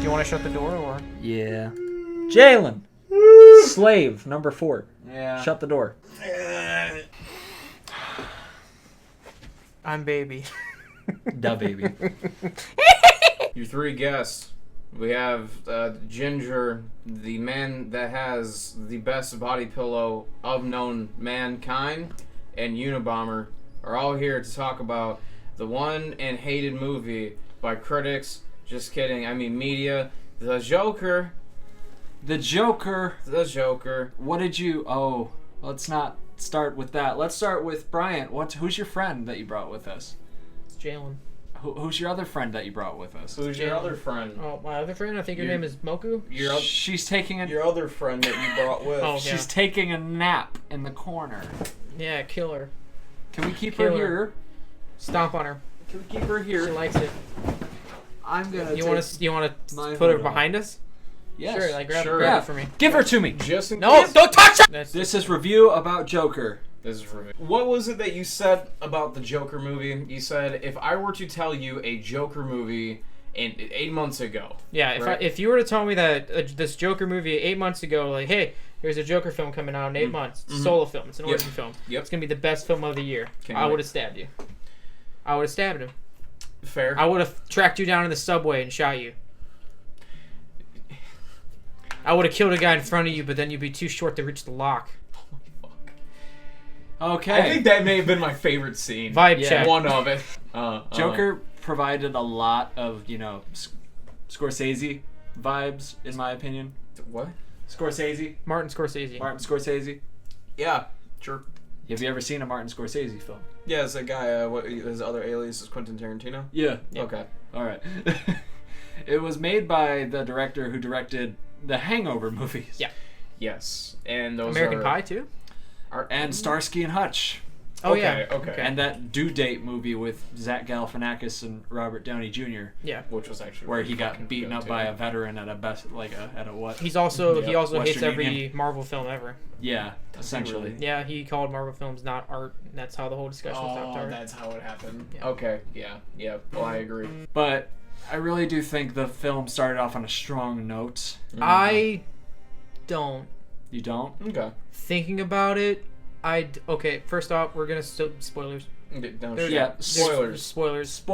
you want to shut the door or? Yeah. Jaylen! Slave, number 4. Yeah. Shut the door. I'm baby. Da baby. Your 3 guests. We have Ginger, the man that has the best body pillow of known mankind, and Unabomber are all here to talk about the one and hated movie by critics. Just kidding. I mean media. The Joker. The Joker. The Joker. What did you... Oh, let's not start with that. Let's start with Bryant. Who's your friend that you brought with us? It's Jaylen. Who's your other friend that you brought with us? Who's your other friend? Oh, my other friend? I think your name is Moku? She's taking a... Your other friend that you brought with. Oh, yeah. She's taking a nap in the corner. Yeah, kill her. Can we keep her here? Stomp on her. Can we keep her here? She likes it. I'm gonna. You want to put her behind us? Yes. Sure. Like grab it for me. Give her to me. No, don't touch it. This is review about Joker. This is review. What was it that you said about the Joker movie? You said if I were to tell you a Joker movie in 8 months ago. Yeah. If you were to tell me that this Joker movie 8 months ago, like, hey, there's a Joker film coming out in 8 months. It's a solo film. It's an origin film. Yep. It's gonna be the best film of the year. I would have stabbed you. I would have stabbed him. Fair. I would have tracked you down in the subway and shot you. I would have killed a guy in front of you, but then you'd be too short to reach the lock. Okay. I think that may have been my favorite scene. Vibe check. One of it. Joker provided a lot of, Scorsese vibes, in my opinion. What? Scorsese. Martin Scorsese. Yeah, sure. Have you ever seen a Martin Scorsese film? Yeah, it's that guy, his other alias is Quentin Tarantino? Yeah. Okay. All right. It was made by the director who directed the Hangover movies. Yeah. Yes. And those American Pie, too? And Starsky and Hutch. Oh, yeah. Okay. And that Due Date movie with Zach Galifianakis and Robert Downey Jr. Yeah. Which was actually where he got beaten up by a veteran at a what? He also hates every Union. Marvel film ever. Yeah, essentially. Yeah, he called Marvel films not art. And that's how the whole discussion stopped. Oh, that's how it happened. Yeah. Okay. Yeah. Well, I agree. But I really do think the film started off on a strong note. I don't. You don't? Okay. Thinking about it, okay. First off, we're gonna spoilers. Spoilers.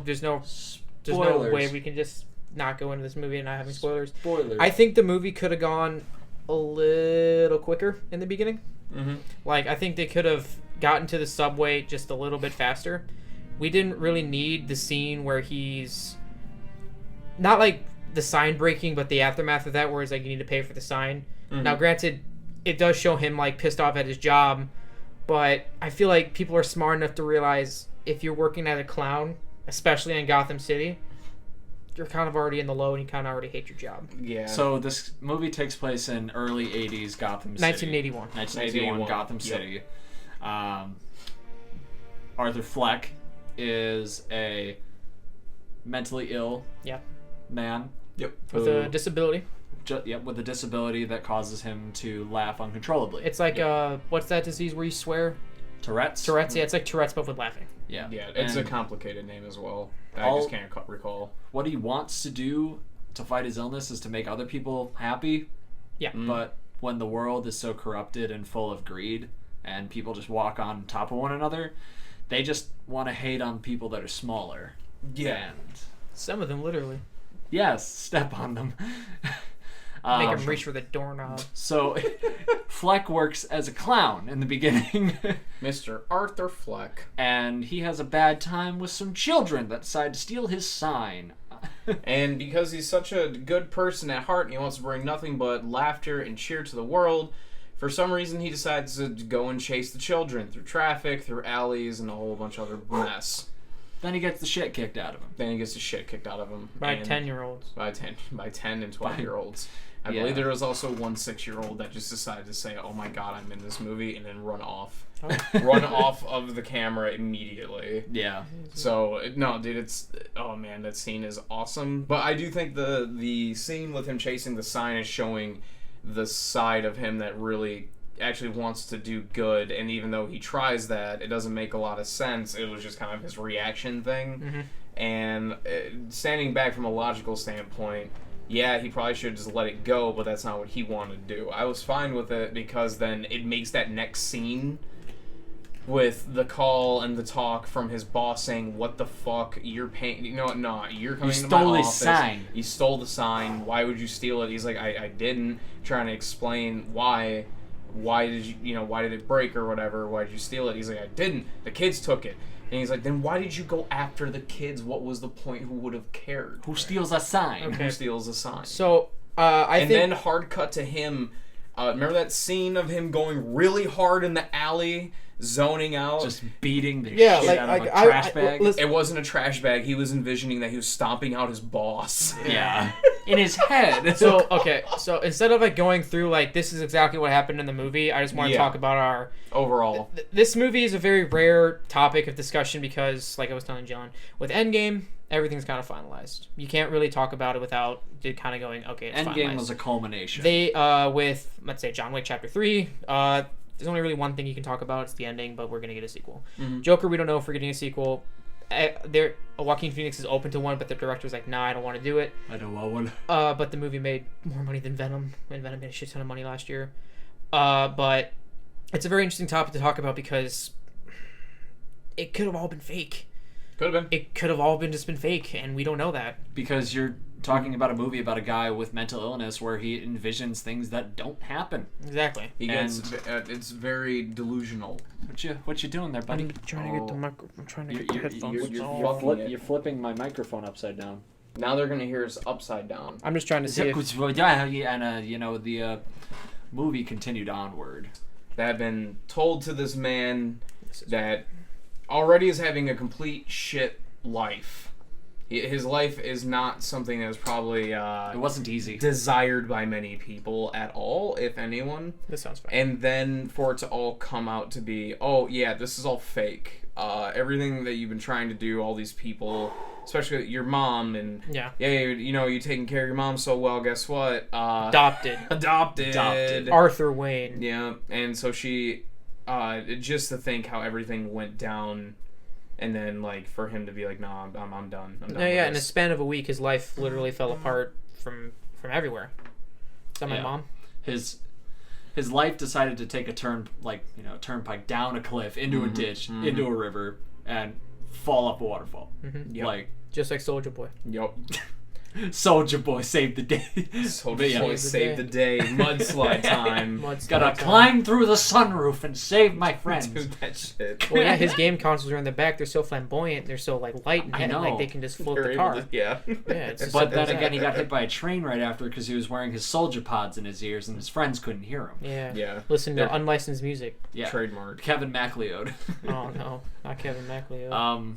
There's no way we can just not go into this movie and not having spoilers. I think the movie could have gone a little quicker in the beginning. Mm-hmm. Like, I think they could have gotten to the subway just a little bit faster. We didn't really need the scene where he's not like the sign breaking, but the aftermath of that, where it's like you need to pay for the sign. Mm-hmm. Now, granted, it does show him like pissed off at his job, but I feel like people are smart enough to realize if you're working as a clown, especially in Gotham City, you're kind of already in the low and you kind of already hate your job. Yeah. So this movie takes place in early 80s Gotham City. 1981 Gotham City. Arthur Fleck is a mentally ill man. Yep. With a disability. With a disability that causes him to laugh uncontrollably. It's like, what's that disease where you swear? Tourette's? Tourette's, yeah. It's like Tourette's, but with laughing. Yeah, it's a complicated name as well. I just can't recall. What he wants to do to fight his illness is to make other people happy. Yeah. But when the world is so corrupted and full of greed and people just walk on top of one another, they just want to hate on people that are smaller. Yeah. And some of them, literally. Yes, step on them. Make him reach for the doorknob. So, Fleck works as a clown in the beginning. Mr. Arthur Fleck. And he has a bad time with some children that decide to steal his sign. And because he's such a good person at heart and he wants to bring nothing but laughter and cheer to the world, for some reason he decides to go and chase the children through traffic, through alleys, and a whole bunch of other mess. Then he gets the shit kicked out of him. By 10-year-olds. By 10 and 12-year-olds. I believe there was also one 6-year-old that just decided to say, "Oh my God, I'm in this movie," and then run off. Run off of the camera immediately. Yeah. So, no, dude, oh man, that scene is awesome. But I do think the scene with him chasing the sign is showing the side of him that really actually wants to do good, and even though he tries that, it doesn't make a lot of sense. It was just kind of his reaction thing. Mm-hmm. And standing back from a logical standpoint, yeah, he probably should just let it go, but that's not what he wanted to do. I was fine with it because then it makes that next scene with the call and the talk from his boss saying, "What the fuck? You're paying? You know what? No, you're coming to my office. You stole his sign. You stole the sign. Why would you steal it?" He's like, "I didn't." Trying to explain why. Why did you? Why did it break or whatever? Why did you steal it? He's like, "I didn't. The kids took it." And he's like, "Then why did you go after the kids? What was the point? Who would have cared? Who steals a sign? Okay. Who steals a sign?" So I think then hard cut to him. Remember that scene of him going really hard in the alley, zoning out? Just beating the Yeah, shit like- out like, of a trash bag. listen- It wasn't a trash bag. He was envisioning that he was stomping out his boss. Yeah. In his head. So okay, so instead of like going through like this is exactly what happened in the movie, I just want to Yeah. talk about our Overall. This movie is a very rare topic of discussion because, like I was telling John, with Endgame, everything's kind of finalized. You can't really talk about it without it kind of going, okay, it's Endgame finalized. was a culmination. They with let's say John Wick Chapter 3. There's only really one thing you can talk about. It's the ending, but we're gonna get a sequel. Mhm. Joker, we don't know if we're getting a sequel. Joaquin Phoenix is open to one, but the director's like, nah, I don't want to do it. I don't want one. But the movie made more money than Venom, and Venom made a shit ton of money last year. But it's a very interesting topic to talk about because it could have all been fake. Could have been. It could have all been just been fake, and we don't know that. Because you're talking about a movie about a guy with mental illness where he envisions things that don't happen. Exactly. He gets, it's very delusional. What you doing there, buddy? I'm trying to get the micro. I'm trying to get the headphones. You're flipping my microphone upside down. Now they're going to hear us upside down. I'm just trying to see if... And the movie continued onward. That have been told to this man that already is having a complete shit life. His life is not something that was probably It wasn't easy. desired by many people at all, if anyone. This sounds fine. And then for it to all come out to be, oh yeah, this is all fake. Everything that you've been trying to do, all these people, especially your mom, and Yeah. you're taking care of your mom so well. Guess what? Adopted. Adopted. Arthur Wayne. Yeah, and so she, just to think how everything went down, and then like for him to be like, no, I'm done. I'm done. Yeah, in a with this. span of a week, his life literally fell apart from everywhere. Is that my Yeah. mom? His life decided to take a turn, turnpike down a cliff, into a ditch, into a river, and fall up a waterfall. Mm-hmm. Yep. Like, Just like Soulja Boy. Yup. Soldier Boy saved the day. Soldier yeah. Boy saved the day. Mudslide time. Gotta climb through the sunroof and save my friends. Dude, that shit. Well, yeah, his game consoles are in the back. They're so flamboyant. They're so like light and I heavy, know. like they can just float They're the able car. to- yeah. Yeah, it's just But simple then as that. again, he got hit by a train right after because he was wearing his soldier pods in his ears and his friends couldn't hear him. Yeah. Yeah. Listen to They're- unlicensed music. Yeah. Trademark. Kevin MacLeod. Oh no, not Kevin MacLeod.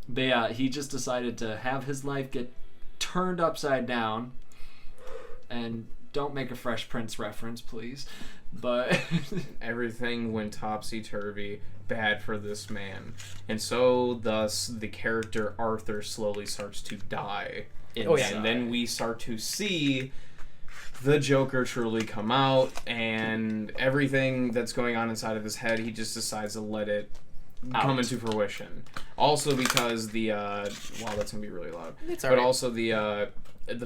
But yeah, he just decided to have his life get turned upside down. And don't make a Fresh Prince reference, please. But Everything went topsy-turvy, bad for this man. And so, thus, the character Arthur slowly starts to die. Oh, yeah. And then we start to see the Joker truly come out, and everything that's going on inside of his head, he just decides to let it come into fruition. Also because the, wow, that's gonna be really loud. It's But alright. also the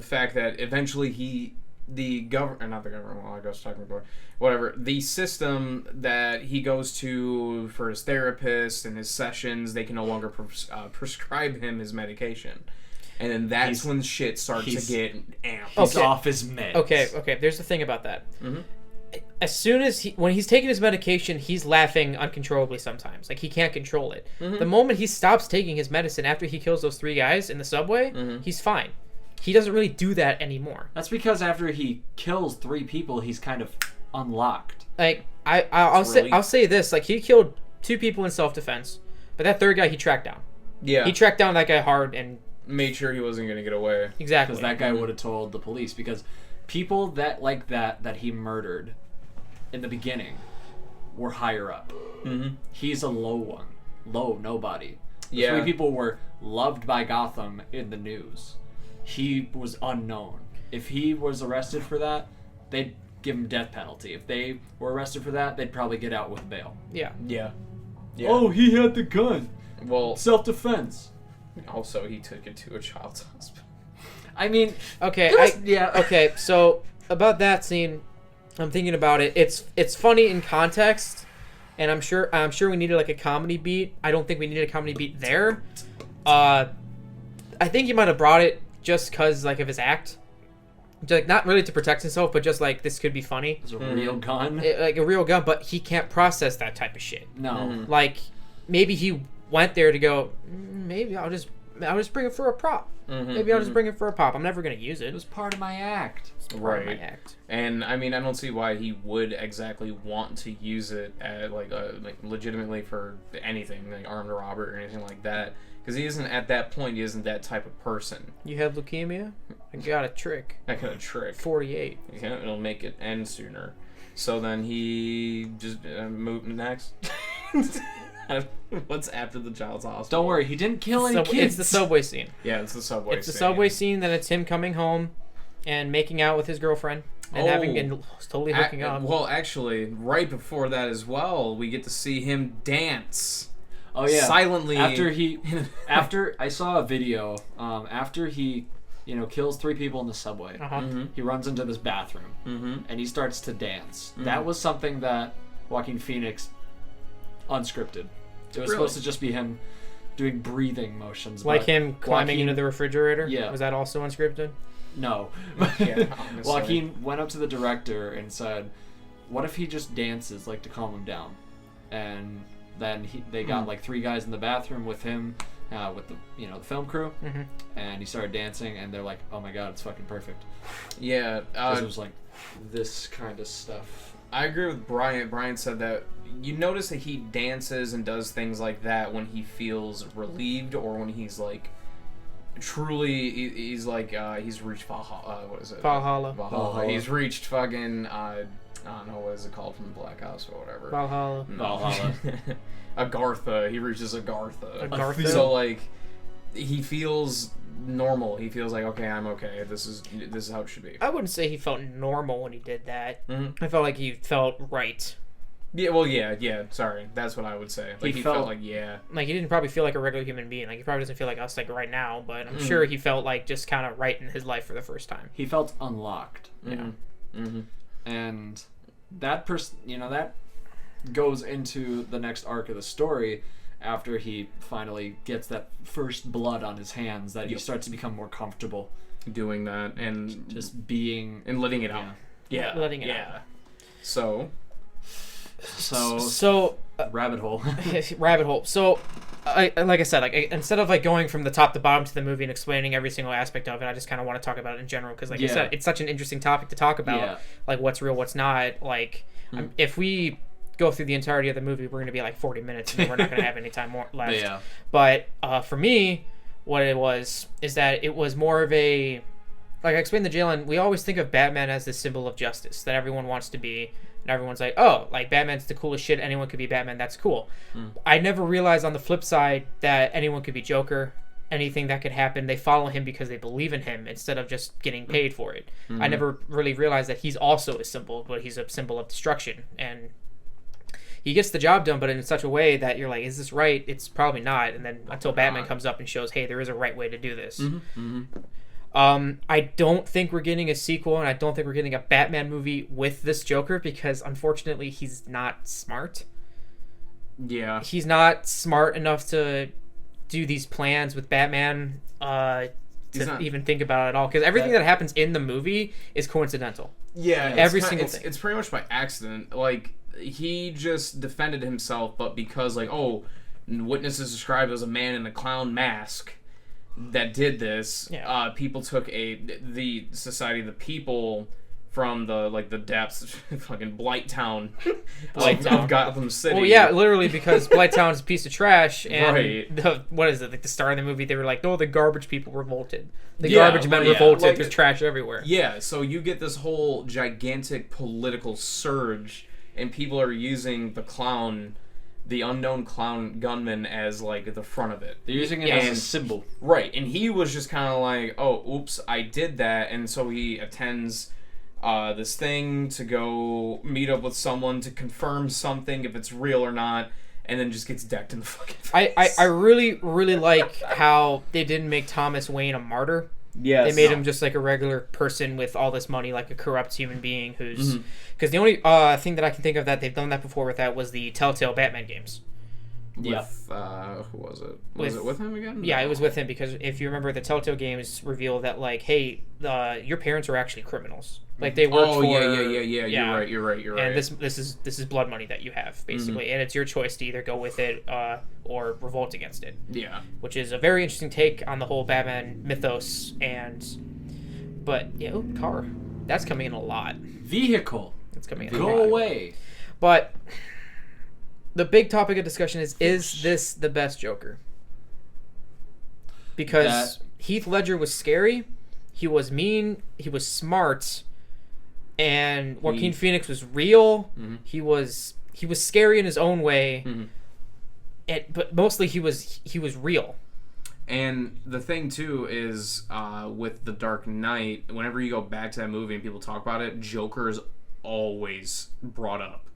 fact that eventually the government, not the government, well, I was talking before, whatever, the system that he goes to for his therapist and his sessions, they can no longer prescribe him his medication. And then that's when shit starts to get amped. he's Okay. off his meds. Okay. There's the thing about that. Mhm. As soon as when he's taking his medication, he's laughing uncontrollably sometimes. Like he can't control it. Mhm. The moment he stops taking his medicine after he kills those 3 guys in the subway, he's fine. He doesn't really do that anymore. That's because after he kills 3 people, he's kind of unlocked. Like I'll really- say this, like he killed 2 people in self-defense, but that 3rd guy he tracked down. Yeah. He tracked down that guy hard and Made sure he wasn't going to get away. exactly. Because that guy would have told the police. Because people that he murdered in the beginning were higher up. Mm-hmm. He's a low one. Low nobody. The Yeah. 3 people were loved by Gotham in the news. He was unknown. If he was arrested for that, they'd give him death penalty. If they were arrested for that, they'd probably get out with bail. Yeah. Yeah. Oh, he had the gun. Well, Self-defense. also he took it to a child's hospital. I mean, Okay, yeah. Okay, so about that scene, I'm thinking about it. It's funny in context, and I'm sure we needed like a comedy beat. I don't think we needed a comedy beat there. I think he might have brought it just because like of his act, like not really to protect himself, but just like this could be funny. It's a real gun. Like a real gun, but he can't process that type of shit. No. Like maybe he went there to go. Maybe I'll just bring it for a prop. Maybe I'll just bring it for a pop. I'm never gonna use it. It was part of my act. Part of my act. And I mean, I don't see why he would exactly want to use it like legitimately for anything, like armed robbery or anything like that. Because he isn't at that point. He isn't that type of person. You have leukemia? I got a trick. I got a trick. 48. Yeah, it'll make it end sooner. So then he just moved next. What's after the child's hospital? Don't worry, he didn't kill any kids. It's the subway scene. Yeah, it's the subway scene. It's the subway scene. Then it's him coming home and making out with his girlfriend and totally hooking up. Well, actually, right before that as well, we get to see him dance. Oh yeah, silently. After I saw a video, after he, kills 3 people in the subway, he runs into this bathroom and he starts to dance. That was something that Joaquin Phoenix unscripted. It was supposed to just be him doing breathing motions, like him climbing into the refrigerator. Yeah, was that also unscripted? No. Joaquin went up to the director and said, "What if he just dances, like to calm him down?" And then they got like 3 guys in the bathroom with him, with the film crew, and he started dancing, and they're like, "Oh my god, it's fucking perfect." Yeah, it was like this kind of stuff. I agree with Bryant. Bryant said that you notice that he dances and does things like that when he feels relieved or when he's like truly he's like he's reached Valhalla. What is it? Valhalla. He's reached fucking I don't know, what is it called from the Black Ops or whatever. Valhalla. Agartha. He reaches Agartha. Agartha. So like he feels normal. He feels like, okay, I'm okay. This is how it should be. I wouldn't say he felt normal when he did that. I felt like he felt right. Yeah, well, yeah. Sorry, that's what I would say. Like he felt like like he didn't probably feel like a regular human being. Like he probably doesn't feel like us like right now, but I'm sure he felt like just kind of right in his life for the first time. He felt unlocked. Yeah. And that that goes into the next arc of the story. After he finally gets that first blood on his hands, that he starts to become more comfortable doing that and just being and letting it out. Yeah, letting it out. So rabbit hole. Rabbit hole. So, like I said, instead of like going from the top to bottom to the movie and explaining every single aspect of it, I just kind of want to talk about it in general because, like I said, it's such an interesting topic to talk about. Like what's real, what's not. Like if we go through the entirety of the movie, we're going to be like 40 minutes and we're not going to have any time more left. But for me, what it was is that it was more of a, like I explained to JAYLEN, we always think of Batman as this symbol of justice that everyone wants to be, and everyone's like, oh, like Batman's the coolest shit, anyone could be Batman, that's cool. I never realized on the flip side that anyone could be Joker. Anything that could happen, they follow him because they believe in him instead of just getting paid for it. I never really realized that he's also a symbol, but he's a symbol of destruction, and he gets the job done, but in such a way that you're like, is this right? It's probably not. And then until Batman comes up and shows, hey, there is a right way to do this. I don't think we're getting a sequel, and I don't think we're getting a Batman movie with this Joker because, unfortunately, he's not smart. Yeah. He's not smart enough to do these plans with Batman even think about it at all. Because everything that happens in the movie is coincidental. Yeah. Every single thing. It's pretty much by accident. Like, he just defended himself, but because, like, witnesses described as a man in a clown mask that did this, people took the Society of the People from the depths of fucking Blighttown of Gotham City. Well, yeah, literally, because Blighttown is a piece of trash, and what is it? Like the star of the movie, they were like, "Oh, the garbage people revolted. The garbage men revolted. Like, there's trash everywhere." Yeah, so you get this whole gigantic political surge, and people are using the unknown clown gunman as like the front of it. They're using it as a symbol, right? And he was just kind of like, "Oh, oops, I did that," and so he attends this thing to go meet up with someone to confirm something if it's real or not, and then just gets decked in the fucking face. I really, really like how they didn't make Thomas Wayne a martyr. Yes. They made him just like a regular person with all this money, like a corrupt human being who's... Mhm. Because the only thing that I can think of that they've done that before with that was the Telltale Batman games. With, who was it? Was With- it with him again? Yeah, it was with him because if you remember, the Telltale games reveal that, like, hey, your parents are actually criminals. Like, they work Oh, for... yeah. You're right. And this is blood money that you have, basically. And it's your choice to either go with it or revolt against it. Yeah. Which is a very interesting take on the whole Batman mythos. But, yeah, car. That's coming in a lot. Vehicle. It's coming in a Go lot. away. But the big topic of discussion is this the best Joker? Because Heath Ledger was scary, he was mean, he was smart, and Joaquin Phoenix was real. Mhm. He was scary in his own way, Mhm. but mostly he was real. And the thing too is, with The Dark Knight, whenever you go back to that movie and people talk about it, Joker is always brought up.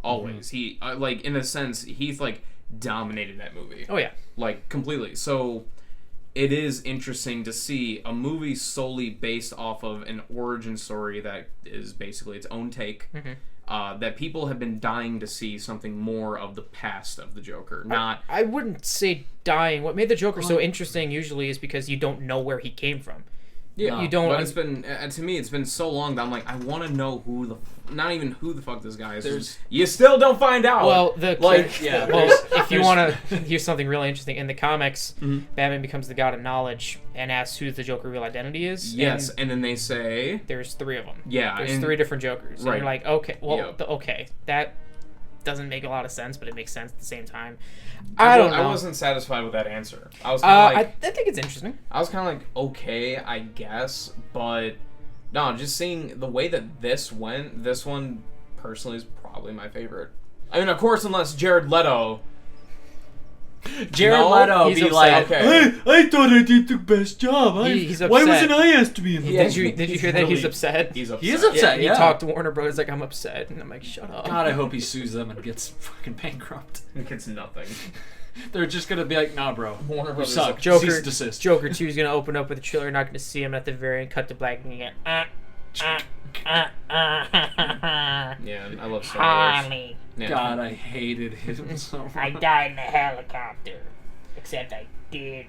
Always. He, like, in a sense, Heath, like, dominated that movie. Oh yeah. Like, completely. So it is interesting to see a movie solely based off of an origin story that is basically its own take. That people have been dying to see something more of the past of the Joker. Not I wouldn't say dying. What made the Joker so interesting usually is because you don't know where he came from. yeah, You don't. But it's been to me, it's been so long that I'm like, I want to know not even who the fuck this guy is. There's- You still don't find out. Well, yeah, Well, if you want to hear something really interesting, in the comics, Batman becomes the god of knowledge and asks who the Joker's real identity is. yes, and and then they say, there's 3 of them. yeah, There's and 3 different Jokers. Right. And you're like, okay, well, Yeah. okay, that doesn't make a lot of sense, but it makes sense at the same time. I don't know. I wasn't satisfied with that answer. I was I kind of like, think it's interesting. I was kind of like, okay, I guess, but no, just seeing the way that this went, this one personally is probably my favorite. I mean, of course, unless Jared Leto. Jared No, Leto he's be upset. like, Okay. I thought I did the best job. He's Why upset. wasn't I asked to be in the Yeah. movie? Did you hear that he's upset? He's upset. He is upset. He yeah. talked to Warner Bros. Like, I'm upset, and I'm like, shut up. God, I hope he sues them and gets fucking bankrupt. It's nothing. They're just gonna be like, nah, bro. Warner You Brothers suck. like, Joker, Cease and desist. Joker 2 is gonna open up with a trailer. Not gonna see him at the very end. Cut to black and you get. Yeah, I love Star Wars. Harley, Yeah. God, I hated him so much. I died in a helicopter, except I didn't.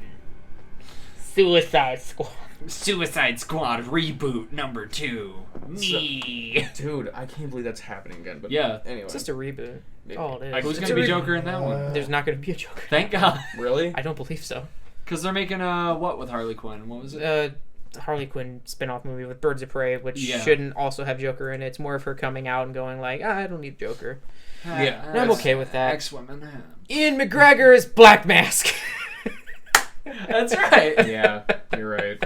Suicide Squad. Suicide Squad reboot number 2. Me. Dude, I can't believe that's happening again. But Yeah. anyway, It's just a reboot. Oh, it is. Who's It's gonna a be reboot. Joker in that one? There's not gonna be a Joker. Thank God. really? I don't believe so. Because they're making what with Harley Quinn? What was it? Harley Quinn spin-off movie with Birds of Prey, which Yeah. shouldn't also have Joker in it. It's more of her coming out and going like, I don't need Joker. Yeah. And I'm okay with that. X-Women. Ian McGregor is Black Mask. That's right. Yeah, you're right.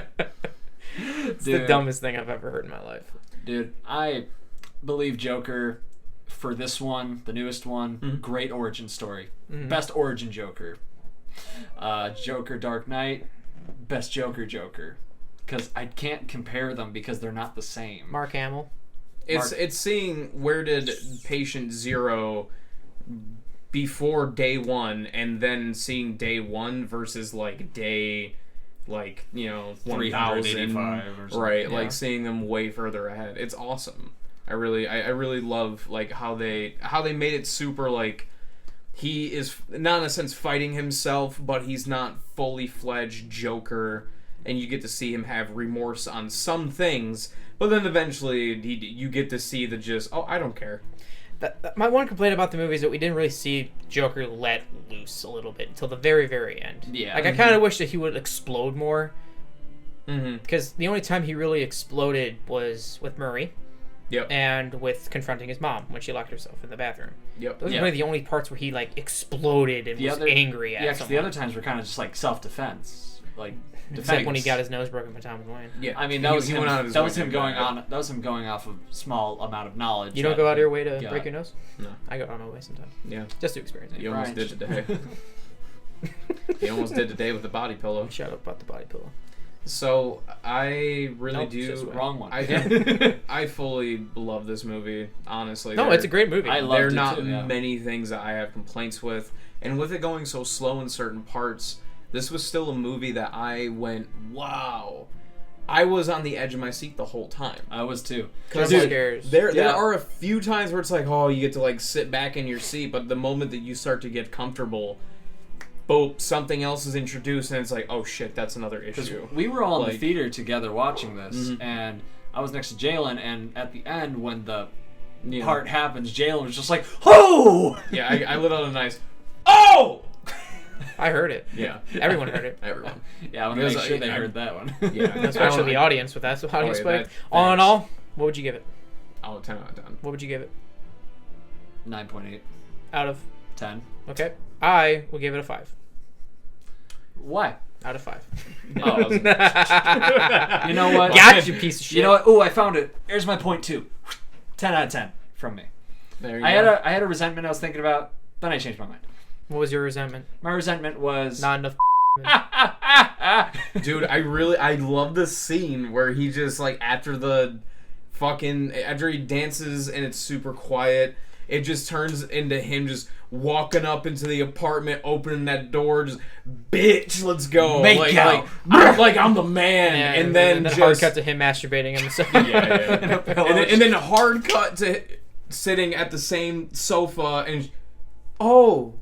It's the dumbest thing I've ever heard in my life. Dude, I believe Joker for this one, the newest one, great origin story. Best origin Joker. Joker Dark Knight, best Joker. Because I can't compare them because they're not the same. Mark Hamill. It's seeing where did patient 0 before day 1 and then seeing day 1 versus like day 1000 385 or something. right, Yeah. like seeing them way further ahead. It's awesome. I really love like how they made it super like he is not in a sense fighting himself, but he's not fully fledged Joker, and you get to see him have remorse on some things, but then eventually you get to see the just, I don't care. My one complaint about the movie is that we didn't really see Joker let loose a little bit until the very, very end. Yeah. Like, I kind of wish that he would explode more, Mm-hmm. because the only time he really exploded was with Murray. Yep. And with confronting his mom when she locked herself in the bathroom. Yep. Those Yeah. are really the only parts where he like exploded and was angry at Yeah, because someone. the other times were kind of just like self-defense. Like, Except when he got his nose broken by Thomas Wayne. Yeah. I mean, that was he him. went out of his That way was to him do going that. on. That was him going off of small amount of knowledge. You don't that go out of he your way to got. break your nose? No. I go out of my way sometimes. Yeah. Just to experience it. You almost Brian. did today. He almost did today with the body pillow. Shut up about the body pillow. So I really Nope, it's just do. the Wrong one. I fully love this movie. Honestly, No, it's a great movie. I love There are it not too, yeah. many things that I have complaints with, and with it going so slow in certain parts, this was still a movie that I went, wow. I was on the edge of my seat the whole time. I was too. Because Jump scares. there are a few times where it's like, oh, you get to like sit back in your seat, but the moment that you start to get comfortable, boom, something else is introduced, and it's like, oh shit, that's another issue. We were all in the Like- theater together watching this, and I was next to Jaylen, and at the end, when the Yeah. part happens, Jaylen was just like, "Oh!" Yeah, I let out a nice, oh! I heard it. Yeah. Everyone heard it. Everyone. Yeah, I want to Because make sure they I- heard that one. Yeah. Especially the audience with that audience yeah, play. that- All in thanks. all, what would you give it? Oh, 10 out of 10. What would you give it? 9.8, Out of 10. okay, I will give it a 5. Why? Out of 5. Oh, You know what? Got you, piece of shit. You know what? Oh, I found it. Here's my point 2. 10 out of 10 from me. there you I go. had a resentment I was thinking about. Then I changed my mind. What was your resentment? My resentment was Not enough. Dude, I love the scene where he just like after he dances and it's super quiet, it just turns into him just walking up into the apartment, opening that door, just bitch, let's go. Make out. I'm the man, Yeah, and then hard just cut to him masturbating himself. yeah. In a pillow. and then hard cut to sitting at the same sofa and oh,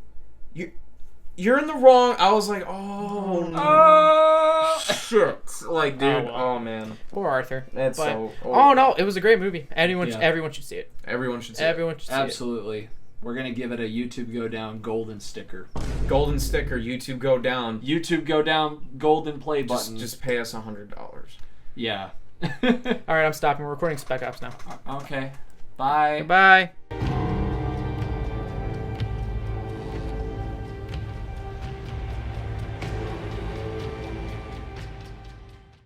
you're in the wrong. I was like, oh no. Shit. Like, dude, wow. oh man. Poor Arthur. That's But- so. Oh no, it was a great movie. Everyone Yeah. should see it. Everyone should see it. Everyone should see Absolutely. We're going to give it a YouTube go down golden sticker. Golden sticker. YouTube go down. YouTube go down golden play button. Just pay us $100. Yeah. it. All right, I'm stopping. We're recording Spec Ops now. Okay. Bye. Goodbye.